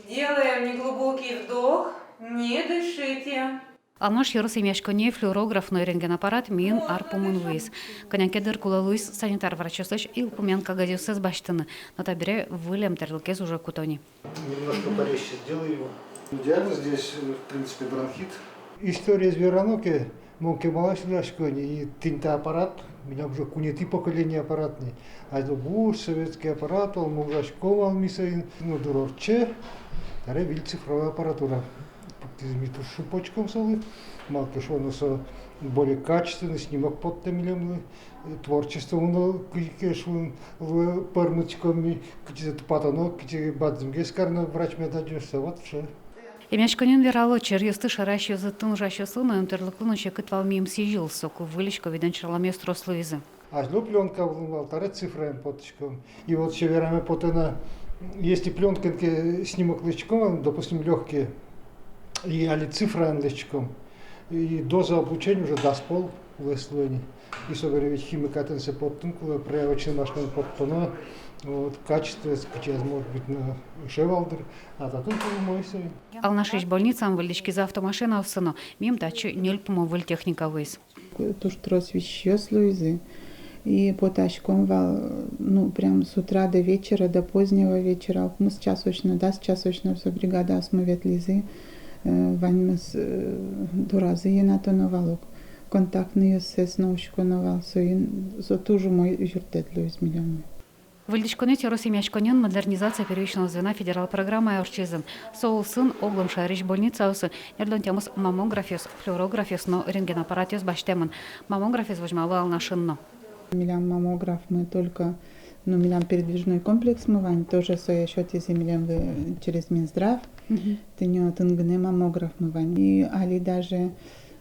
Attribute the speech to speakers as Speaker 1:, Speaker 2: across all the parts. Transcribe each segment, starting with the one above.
Speaker 1: Делаем неглубокий вдох, не дышите.
Speaker 2: Алмаш Юрус имешконе флюорографный рентгенаппарат мин арпумун вейс. Конякедер кулалуис санитар врачослыш и упомян кагазиусыз баштыны. Но табире вылем терлкез уже кутони.
Speaker 3: Немножко порезче сделаю его. Диагноз здесь, в принципе, бронхит.
Speaker 4: История звероноки, монки малаш лашкони и тинта-аппарат, меня уже кунети поколение аппаратный. А это бур, советский аппарат, он мужашком алмисаин, ну дурорче, таре виль цифровая аппаратура. Миту шупочком солы, малки шонуса более качественный снимок под темилем, творчество уно кешун в пармучками, какие-то патано, какие-то бадзимгескарно врач медадюса, вот все.
Speaker 2: Имешконен верало черьесты шаращу заттын жащосы, но интерлоклуну чекит валмием сижил соку вылечко виден черламе строслуизы.
Speaker 4: А жду пленка в алтаре цифрами поточком. И вот все верами потена, если пленка снимок лычком, допустим, легкие, и али цифра лычком, и доза обучения уже даст пол в эслоне. И соберевич химикатен се подтункула, проявочный машин подтона, вот, качество, сейчас может быть на шевалдер, а тут мой сын.
Speaker 2: Ал нашиш больницам вылечки за автомашина всыно, мим тачу нельпумо выль техника вейс.
Speaker 5: Туш трос вещес Луизы. И потачком вал, ну, прям с утра до вечера, до позднего вечера. Мы с часочно, все бригада осмовет Лизы. Вань мы с дуразы и на то новалок. Контактные с научко новал, со тужу мой юртет Луиз миллионы.
Speaker 2: Вылечконет Юрус имешконен модернизация первичного звена федерал программы Аурчизен. Соул сын оглом шариш больница усы. Нердон темус маммографиус, флюорографиус, но рентгенаппаратиус баштемон. Маммографиус возьмовал на шинно.
Speaker 5: Миллион маммограф мы только, ну, миллион передвижной комплекс мы вань, тоже своя счет из миллион через Минздрав. Ты не отынгне маммограф мы вань. И али даже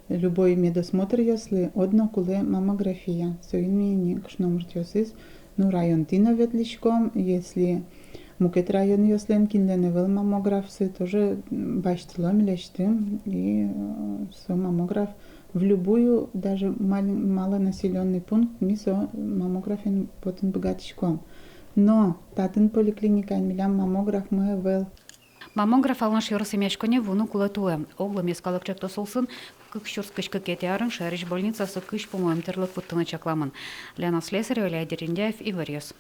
Speaker 5: любой медосмотр, если одно куле маммография. Соинми кшномртиосис. Ну, район Тина ветличком, если мукет район Йосленкин леневел маммографсы, тоже баштилом лештым, и со маммограф в любую, даже малонаселенный пункт, мисо маммографин потом богатичком. Но татын поликлиника милям маммограф мы вел.
Speaker 2: Маммограф алнаш Юрус имешконе вуну кулатуэ. Оглом ескалык тосулсын, как щурскаш какетиарын шариш больница со кыш по-моему терлык путтыны чакламын. Лена Слесарева, Илья Дериндяев и Варьёс.